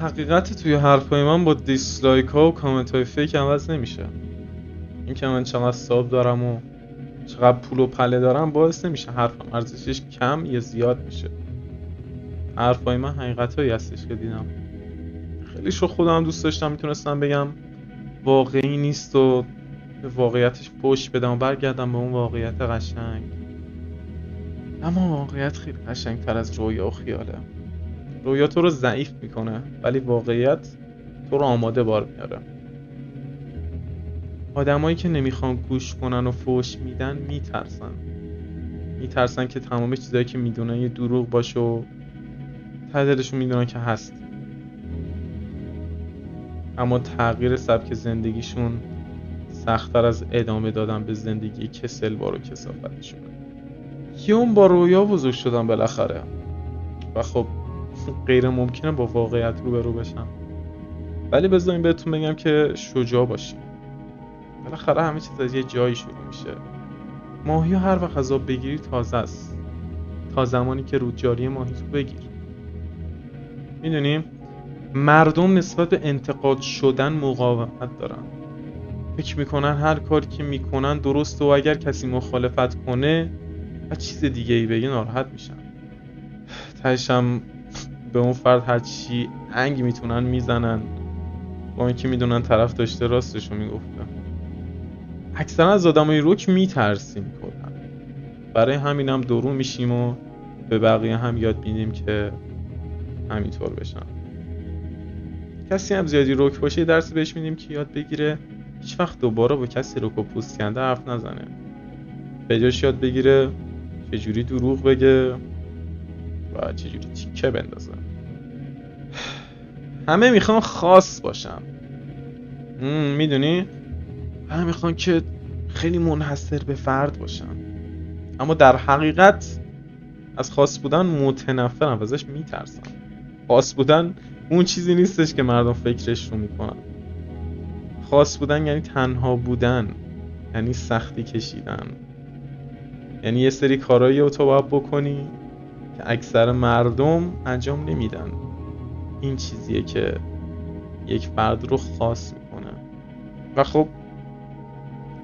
حقیقت توی حرفای من با دیسلایک ها و کامنت های فیک عوض نمیشه. این که من چقدر ساب دارم و چقدر پول و پله دارم باعث نمیشه حرفم ارزشش کم یا زیاد میشه. حرفای من حقیقتایی هستش که دیدم. خیلیش رو خودم دوست داشتم میتونستم بگم واقعی نیست و به واقعیتش پشت بدم و برگردم به اون واقعیت قشنگ. اما واقعیت خیلی قشنگتر از رویا و خیاله. رویا تو رو ضعیف میکنه ولی واقعیت تو رو آماده بار میاره. آدمایی که نمیخوان گوش کنن و فوش میدن میترسن که تمام چیزایی که میدونن یه دروغ باشه و ته دلشون میدونن که هست. اما تغییر سبک زندگیشون سخت‌تر از ادامه دادن به زندگی کسلوار و کثافتشونه. اون با رویا بزرگ شدن بالاخره و خب غیر ممکنه با واقعیت روبرو بشم. ولی بذارین بهتون بگم که شجاع باشین. بالاخره همه چیز از یه جایی شروع میشه. ماهی هر وقت از آب بگیری تازه است تا زمانی که رودجاری ماهی تو بگیر. میدونیم مردم نسبت به انتقاد شدن مقاومت دارن. فکر میکنن هر کاری که میکنن درسته و اگر کسی مخالفت کنه و چیز دیگه ای بگه ناراحت میشن. تهشم به اون فرد هر چی انگ میتونن میزنن با اینکه میدونن طرف داشته راستشو میگفته. اکثرا از آدمای رک میترسیم کلا. برای همینم درو میشیم و به بقیه هم یاد میدیم که همینطور بشن. کسی هم زیادی رک باشه درسی بهش میدیم که یاد بگیره هیچ وقت دوباره با کسی رک و پوست کنده حرف نزنه. به جاش یاد بگیره چجوری دروغ بگه و چجوری تیکه بندازه. همه میخوان خاص باشن. میدونی؟ همه میخوان که خیلی منحصر به فرد باشن. اما در حقیقت از خاص بودن متنفرن و ازش میترسن. خاص بودن اون چیزی نیستش که مردم فکرش رو میکنن. خاص بودن یعنی تنها بودن، یعنی سختی کشیدن، یعنی یه سری کارایی رو تو باید بکنی که اکثر مردم انجام نمیدن. این چیزیه که یک فرد رو خاص میکنه. و خب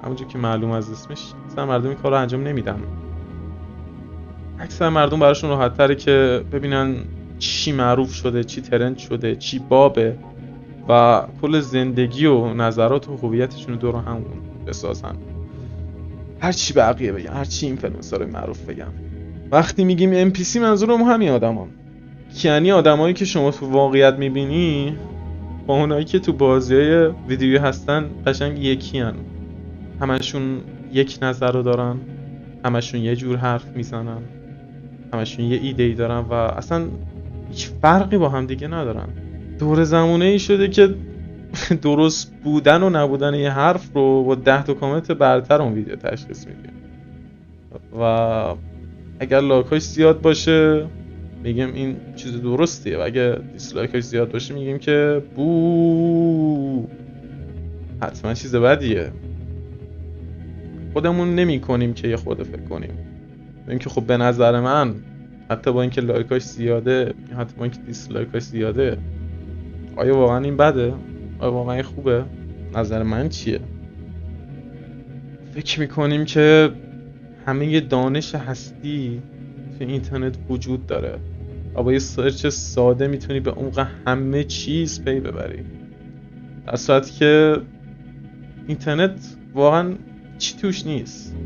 همونجور که معلوم از اسمش اکثر مردم این کار رو انجام نمیدن. اکثر مردم براشون راحت تره که ببینن چی معروف شده، چی ترند شده، چی بابه و کل زندگی و نظرات و هویتشون رو دور همون بسازن. هر چی بقیه بگن، هر چی اینفلوئنسرای معروف بگن. وقتی میگیم NPC منظورم همین آدمان. یعنی آدمایی که شما تو واقعیت میبینی با اونایی که تو بازیای ویدیویی هستن قشنگ یکی هن. همشون یک نظر رو دارن، همشون یه جور حرف میزنن، همشون یه ایده‌ای دارن و اصلا هیچ فرقی با هم دیگه ندارن. دور زمونه ای شده که درست بودن و نبودن یه حرف رو با 10 تا کامنت برتر اون ویدیو تشخیص میدیم و اگر لایکاش زیاد باشه میگیم این چیز درستیه و اگه دیسلایکاش زیاد باشه میگیم که بو حتما چیز بدیه. خودمون نمی کنیم که یه خود فکر کنیم. ببین که خب به نظر من حتی با اینکه لایکاش زیاده، حتی با اینکه دیسلایکاش زیاده، آیا واقعا این بده؟ آیا واقعا این خوبه؟ نظر من چیه؟ فکر میکنیم که همه دانش هستی تو اینترنت وجود داره و با یه سرچ ساده میتونی به عمق همه چیز پی ببری، در صورتی که اینترنت واقعا چی توش نیست.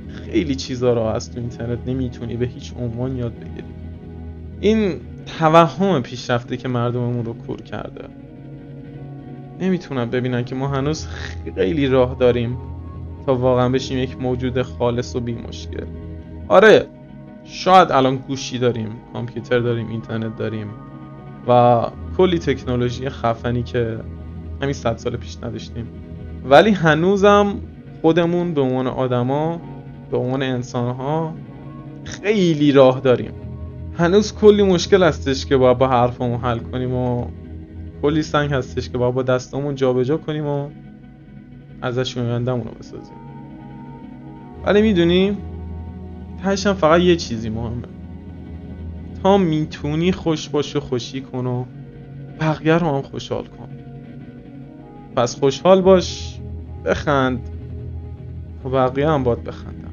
خیلی چیزا رو از تو اینترنت نمیتونی به هیچ عنوان یاد بگیری. این توهم پیشرفته که مردممون رو کور کرده. نمیتونن ببینن که ما هنوز خیلی راه داریم تا واقعا بشیم یک موجود خالص و بی مشکل. آره شاید الان گوشی داریم، کامپیوتر داریم، اینترنت داریم و کلی تکنولوژی خفنی که همین 100 سال پیش نداشتیم، ولی هنوزم خودمون به عنوان آدما، به عنوان انسان‌ها خیلی راه داریم. هنوز کلی مشکل هستش که باید با حرفمون حل کنیم و کلی سنگ هستش که باید با دستامون جابجا کنیم و ازش آینده‌مون رو بسازیم. ولی میدونی تهش هم فقط یه چیزی مهمه. تا میتونی خوش باش و خوشی کن و بقیه رو هم خوشحال کن. پس خوشحال باش، بخند و بقیه هم باید بخندن.